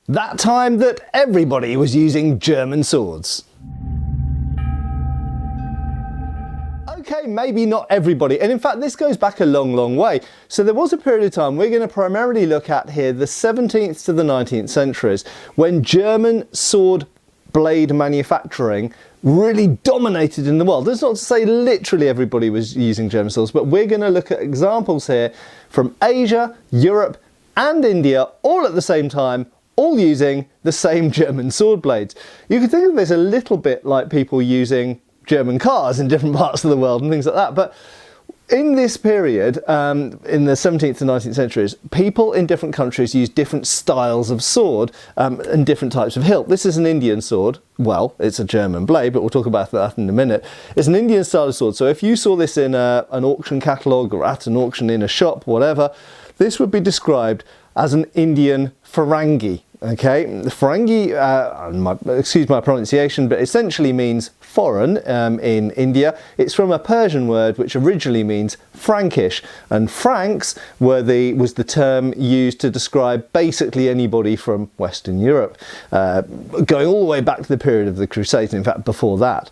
That time that everybody was using German swords. Okay, maybe not everybody, and in fact this goes back a long way. So there was a period of time, we're going to primarily look at here the 17th to the 19th centuries, when German sword blade manufacturing really dominated in the world. That's not to say literally everybody was using German swords, but we're going to look at examples here from Asia, Europe and India all at the same time, all using the same German sword blades. You can think of this a little bit like people using German cars in different parts of the world and things like that, but in this period, in the 17th and 19th centuries, people in different countries used different styles of sword and different types of hilt. This is an Indian sword. Well, it's a German blade, but we'll talk about that in a minute. It's an Indian style of sword, so if you saw this in an auction catalogue or at an auction in a shop, whatever, this would be described as an Indian Farangi. Okay, the Farangi, excuse my pronunciation, but essentially means foreign in India. It's from a Persian word which originally means Frankish, and Franks was the term used to describe basically anybody from Western Europe, going all the way back to the period of the Crusades, in fact before that.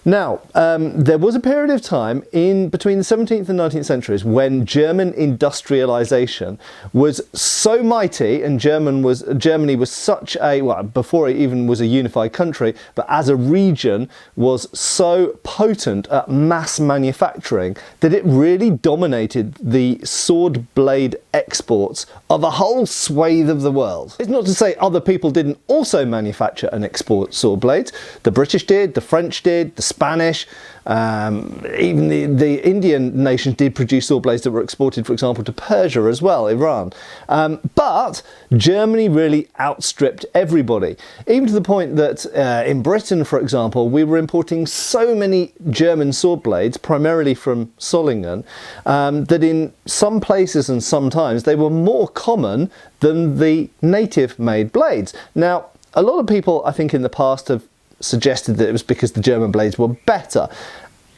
Now, there was a period of time in between the 17th and 19th centuries when German industrialization was so mighty, and Germany was such a, well, before it even was a unified country, but as a region was so potent at mass manufacturing that it really dominated the sword blade exports of a whole swathe of the world. It's not to say other people didn't also manufacture and export sword blades. The British did, the French did, the Spanish, even the Indian nations did produce sword blades that were exported, for example, to Persia as well, Iran. But Germany really outstripped everybody, even to the point that in Britain, for example, we were importing so many German sword blades, primarily from Solingen, that in some places and sometimes they were more common than the native-made blades. Now, a lot of people, I think, in the past have suggested that it was because the German blades were better.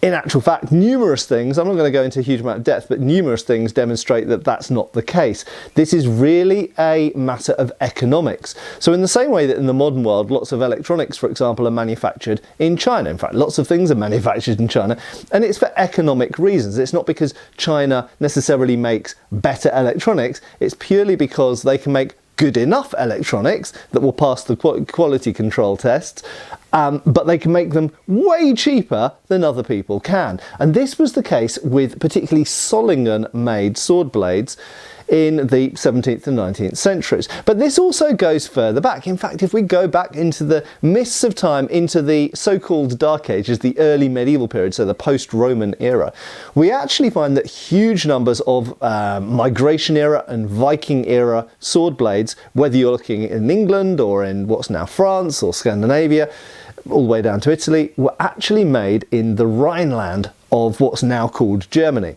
In actual fact, numerous things, I'm not going to go into a huge amount of depth, but numerous things demonstrate that that's not the case. This is really a matter of economics. So in the same way that in the modern world, lots of electronics, for example, are manufactured in China. In fact, lots of things are manufactured in China, and it's for economic reasons. It's not because China necessarily makes better electronics, it's purely because they can make good enough electronics that will pass the quality control tests, but they can make them way cheaper than other people can. And this was the case with particularly Solingen-made sword blades in the 17th and 19th centuries. But this also goes further back. In fact, if we go back into the mists of time, into the so-called Dark Ages, the early medieval period, so the post-Roman era, we actually find that huge numbers of Migration era and Viking era sword blades, whether you're looking in England or in what's now France or Scandinavia, all the way down to Italy, were actually made in the Rhineland of what's now called Germany.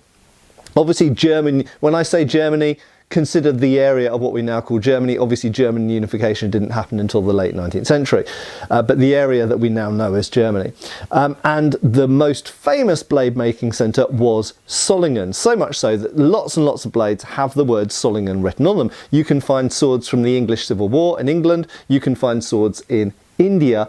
Obviously, Germany, when I say Germany, consider the area of what we now call Germany. Obviously, German unification didn't happen until the late 19th century, but the area that we now know as Germany. And the most famous blade making centre was Solingen, so much so that lots and lots of blades have the word Solingen written on them. You can find swords from the English Civil War in England, you can find swords in India,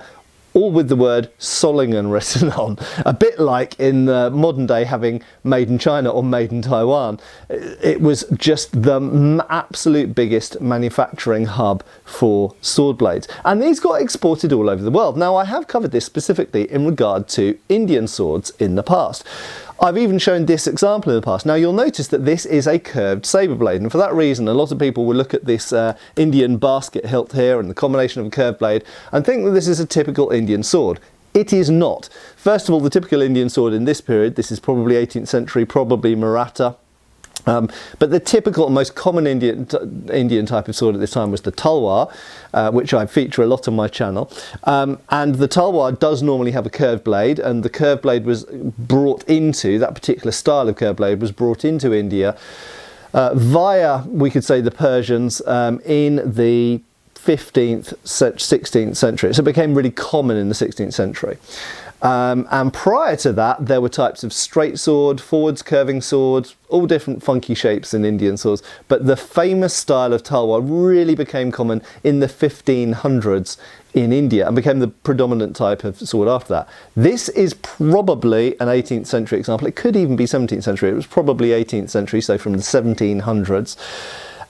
all with the word Solingen written on. A bit like in the modern day having made in China or made in Taiwan. It was just the absolute biggest manufacturing hub for sword blades. And these got exported all over the world. Now, I have covered this specifically in regard to Indian swords in the past. I've even shown this example in the past. Now you'll notice that this is a curved saber blade, and for that reason a lot of people will look at this Indian basket hilt here and the combination of a curved blade and think that this is a typical Indian sword. It is not. First of all, the typical Indian sword in this period, this is probably 18th century, probably Maratha. But the typical, most common Indian type of sword at this time was the talwar, which I feature a lot on my channel. And the talwar does normally have a curved blade, and the curved blade was brought into, that particular style of curved blade was brought into India via, we could say, the Persians in the 15th, 16th century. So it became really common in the 16th century. And prior to that, there were types of straight sword, forwards curving swords, all different funky shapes in Indian swords. But the famous style of talwar really became common in the 1500s in India and became the predominant type of sword after that. This is probably an 18th century example. It could even be 17th century. It was probably 18th century, so from the 1700s.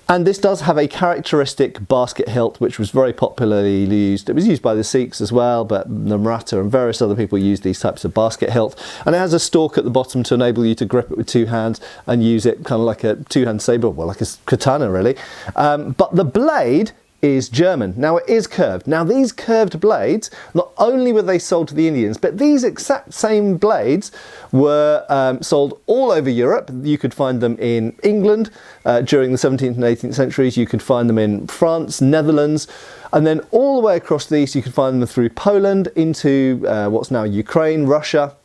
And this does have a characteristic basket hilt, which was very popularly used. It was used by the Sikhs as well, but the Maratha and various other people used these types of basket hilt. And it has a stalk at the bottom to enable you to grip it with two hands and use it kind of like a two-hand saber, well, like a katana really. But the blade is German. Now it is curved. Now these curved blades, not only were they sold to the Indians, but these exact same blades were sold all over Europe. You could find them in England during the 17th and 18th centuries. You could find them in France, Netherlands, and then all the way across the east you could find them through Poland into what's now Ukraine, Russia,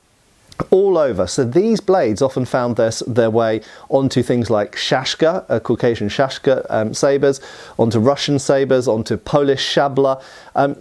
all over. So these blades often found their way onto things like shashka, Caucasian shashka sabres, onto Russian sabres, onto Polish szabla.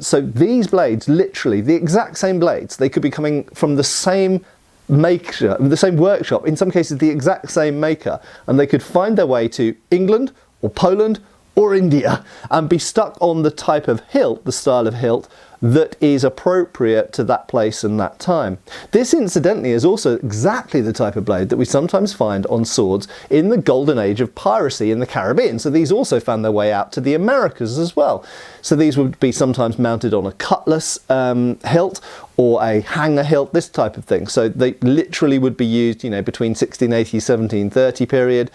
So these blades, literally the exact same blades, they could be coming from the same maker, the same workshop, in some cases the exact same maker, and they could find their way to England or Poland or India and be stuck on the type of hilt, the style of hilt, that is appropriate to that place and that time. This incidentally is also exactly the type of blade that we sometimes find on swords in the golden age of piracy in the Caribbean. So these also found their way out to the Americas as well. So these would be sometimes mounted on a cutlass hilt or a hanger hilt, this type of thing. So they literally would be used, you know, between 1680, 1730 period.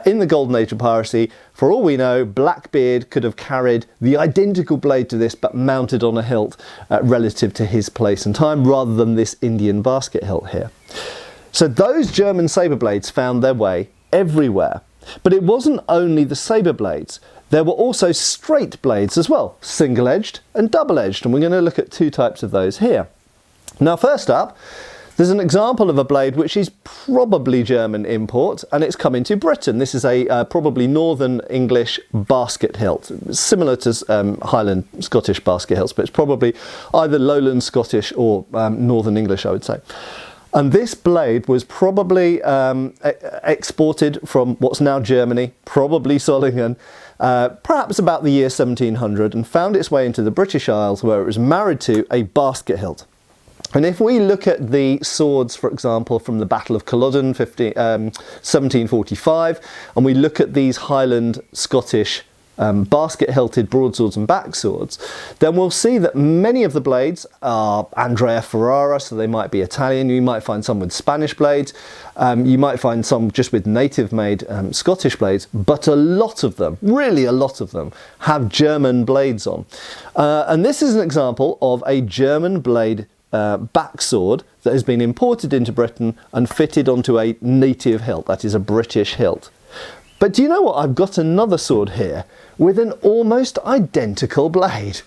In the golden age of piracy. For all we know, Blackbeard could have carried the identical blade to this but mounted on a hilt relative to his place and time, rather than this Indian basket hilt here. So those German saber blades found their way everywhere. But it wasn't only the saber blades. There were also straight blades as well, single-edged and double-edged, and we're going to look at two types of those here. Now first up, there's an example of a blade which is probably German import, and it's come into Britain. This is a probably Northern English basket hilt, similar to Highland Scottish basket hilts, but it's probably either Lowland Scottish or Northern English, I would say. And this blade was probably exported from what's now Germany, probably Solingen, perhaps about the year 1700, and found its way into the British Isles, where it was married to a basket hilt. And if we look at the swords, for example, from the Battle of Culloden, 1745, and we look at these Highland Scottish basket-hilted broadswords and backswords, then we'll see that many of the blades are Andrea Ferrara, so they might be Italian. You might find some with Spanish blades. You might find some just with native-made Scottish blades, but a lot of them, really a lot of them, have German blades on. And this is an example of a German blade backsword that has been imported into Britain and fitted onto a native hilt, that is a British hilt. But do you know what? I've got another sword here with an almost identical blade,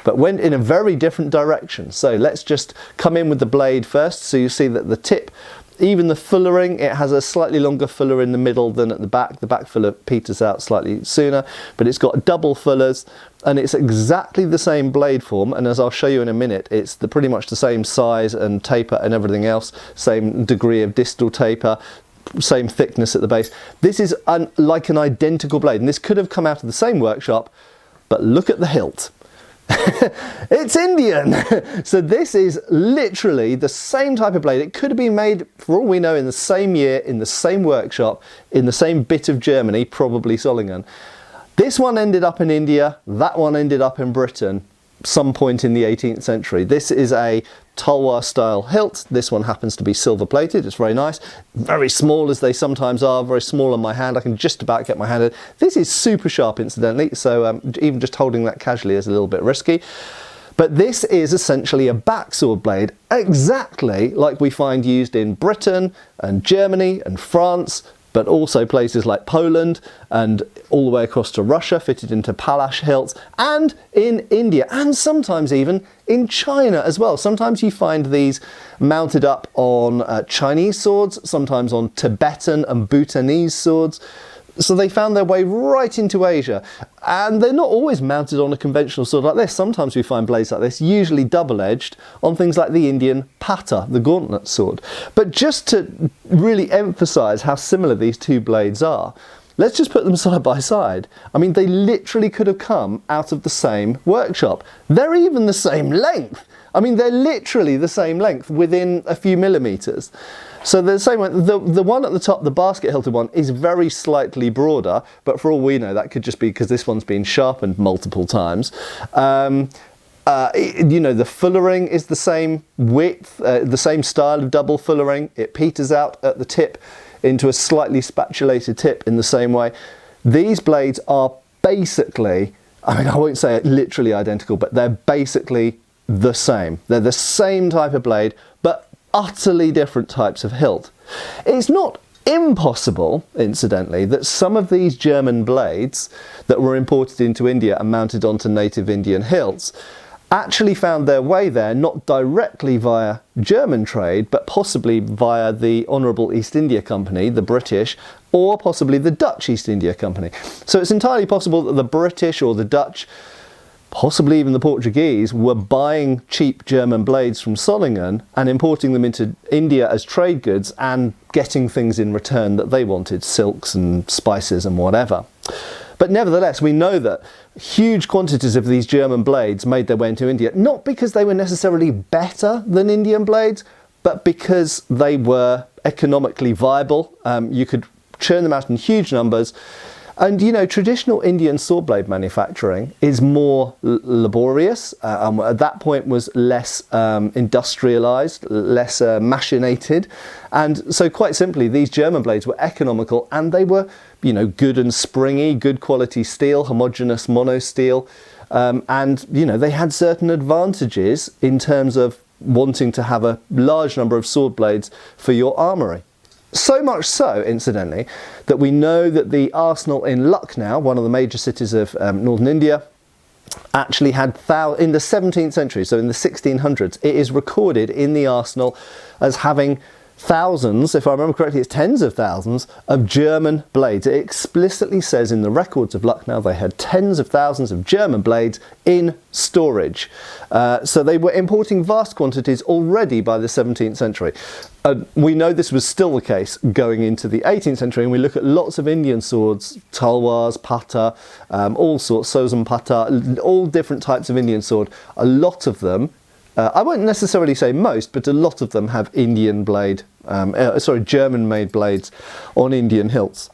but went in a very different direction. So let's just come in with the blade first. So you see that the tip, even the fullering, it has a slightly longer fuller in the middle than at the back. The back fuller peters out slightly sooner, but it's got double fullers, and it's exactly the same blade form. And as I'll show you in a minute, it's pretty much the same size and taper and everything else, same degree of distal taper, same thickness at the base. This is like an identical blade, and this could have come out of the same workshop, but look at the hilt. It's Indian. So this is literally the same type of blade. It could have been made, for all we know, in the same year, in the same workshop, in the same bit of Germany, probably Solingen. This one ended up in India, that one ended up in Britain, some point in the 18th century. This is a Talwar style hilt. This one happens to be silver plated. It's very nice, very small as they sometimes are, very small on my hand. I can just about get my hand in. This is super sharp incidentally, so even just holding that casually is a little bit risky. But this is essentially a backsword blade, exactly like we find used in Britain and Germany and France, but also places like Poland and all the way across to Russia, fitted into Palash hilts, and in India, and sometimes even in China as well. Sometimes you find these mounted up on Chinese swords, sometimes on Tibetan and Bhutanese swords. So they found their way right into Asia, and they're not always mounted on a conventional sword like this. Sometimes we find blades like this, usually double-edged, on things like the Indian pata, the gauntlet sword. But just to really emphasise how similar these two blades are, let's just put them side by side. I mean, they literally could have come out of the same workshop. They're even the same length. I mean, they're literally the same length within a few millimetres. So the same one, the one at the top, the basket hilted one, is very slightly broader, but for all we know, that could just be because this one's been sharpened multiple times. You know, the fullering is the same width, the same style of double fullering. It peters out at the tip into a slightly spatulated tip in the same way. These blades are basically, I mean, I won't say literally identical, but they're basically the same. They're the same type of blade, but utterly different types of hilt. It's not impossible, incidentally, that some of these German blades that were imported into India and mounted onto native Indian hilts actually found their way there, not directly via German trade, but possibly via the Honourable East India Company, the British, or possibly the Dutch East India Company. So it's entirely possible that the British or the Dutch, possibly even the Portuguese, were buying cheap German blades from Solingen and importing them into India as trade goods and getting things in return that they wanted, silks and spices and whatever. But nevertheless, we know that huge quantities of these German blades made their way into India, not because they were necessarily better than Indian blades, but because they were economically viable. You could churn them out in huge numbers. And, you know, traditional Indian sword blade manufacturing is more laborious, at that point was less industrialised, less machinated. And so quite simply, these German blades were economical, and they were, you know, good and springy, good quality steel, homogeneous mono steel. And, you know, they had certain advantages in terms of wanting to have a large number of sword blades for your armoury. So much so, incidentally, that we know that the arsenal in Lucknow, one of the major cities of northern India, actually had in the 17th century, so in the 1600s, it is recorded in the arsenal as having thousands, if I remember correctly, it's tens of thousands of German blades. It explicitly says in the records of Lucknow they had tens of thousands of German blades in storage. So they were importing vast quantities already by the 17th century. We know this was still the case going into the 18th century, and we look at lots of Indian swords, talwars, pata, all sorts, sozam pata, all different types of Indian sword. A lot of them, I won't necessarily say most, but a lot of them have German-made blades on Indian hilts.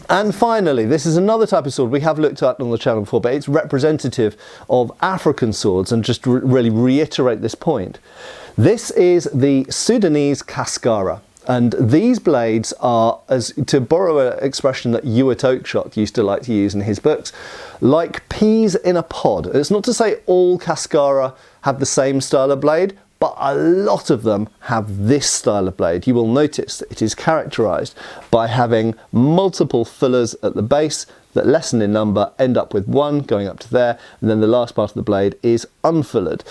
And finally, this is another type of sword we have looked at on the channel before, but it's representative of African swords, and just to really reiterate this point. This is the Sudanese Kaskara. And these blades are, as to borrow an expression that Ewart Oakeshott used to like to use in his books, like peas in a pod. It's not to say all Kaskara have the same style of blade, but a lot of them have this style of blade. You will notice that it is characterised by having multiple fillers at the base that lessen in number, end up with one going up to there, and then the last part of the blade is unfillered.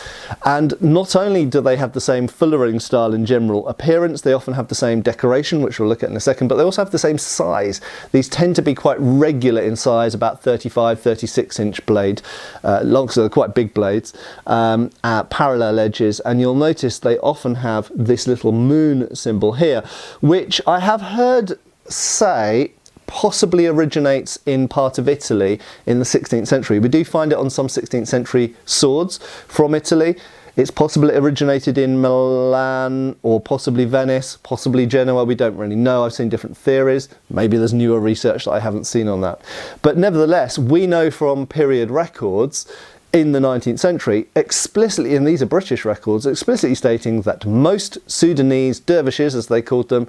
And not only do they have the same fullering style in general appearance, they often have the same decoration, which we'll look at in a second, but they also have the same size. These tend to be quite regular in size, about 35, 36 inch blade, long, so they're quite big blades, parallel edges, and you'll notice they often have this little moon symbol here, which I have heard say possibly originates in part of Italy in the 16th century. We do find it on some 16th century swords from Italy. It's possible it originated in Milan or possibly Venice, possibly Genoa. We don't really know. I've seen different theories. Maybe there's newer research that I haven't seen on that. But nevertheless, we know from period records in the 19th century, explicitly, and these are British records, explicitly stating that most Sudanese dervishes, as they called them,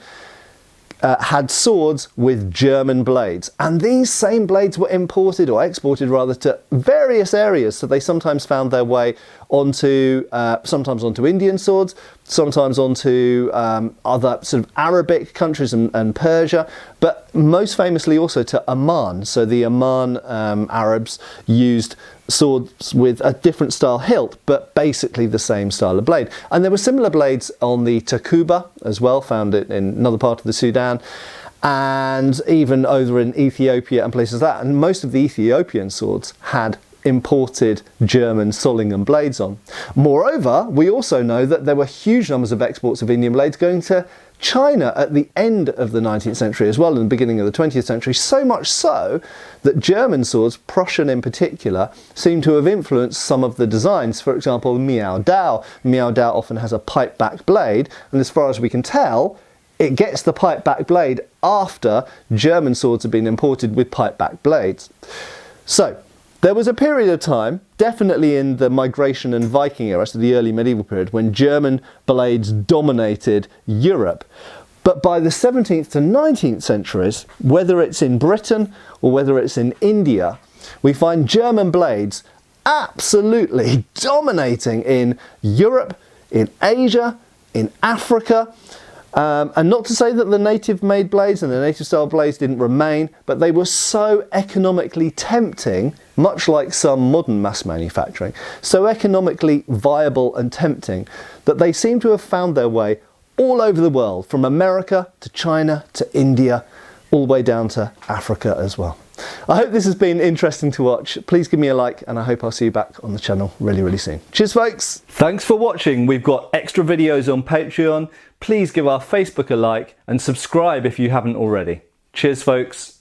had swords with German blades, and these same blades were imported, or exported rather, to various areas. So they sometimes found their way onto, sometimes onto Indian swords, sometimes onto other sort of Arabic countries and Persia, but most famously also to Oman. So the Oman Arabs used swords with a different style hilt, but basically the same style of blade. And there were similar blades on the Takuba as well, found it in another part of the Sudan. and even over in Ethiopia and places like that. And most of the Ethiopian swords had imported German Solingen blades on. Moreover, we also know that there were huge numbers of exports of Indian blades going to China at the end of the 19th century as well, and the beginning of the 20th century, so much so that German swords, Prussian in particular, seem to have influenced some of the designs. For example, Miao Dao. Miao Dao often has a pipe back blade, and as far as we can tell, it gets the pipe back blade after German swords have been imported with pipe back blades. So there was a period of time, definitely in the migration and Viking era, so the early medieval period, when German blades dominated Europe. But by the 17th to 19th centuries, whether it's in Britain or whether it's in India, we find German blades absolutely dominating in Europe, in Asia, in Africa. And not to say that the native made blades and the native style blades didn't remain, but they were so economically tempting, much like some modern mass manufacturing, so economically viable and tempting, that they seem to have found their way all over the world, from America to China to India, all the way down to Africa as well. I hope this has been interesting to watch. Please give me a like, and I hope I'll see you back on the channel really, really soon. Cheers, folks. Thanks for watching. We've got extra videos on Patreon. Please give our Facebook a like and subscribe if you haven't already. Cheers, folks.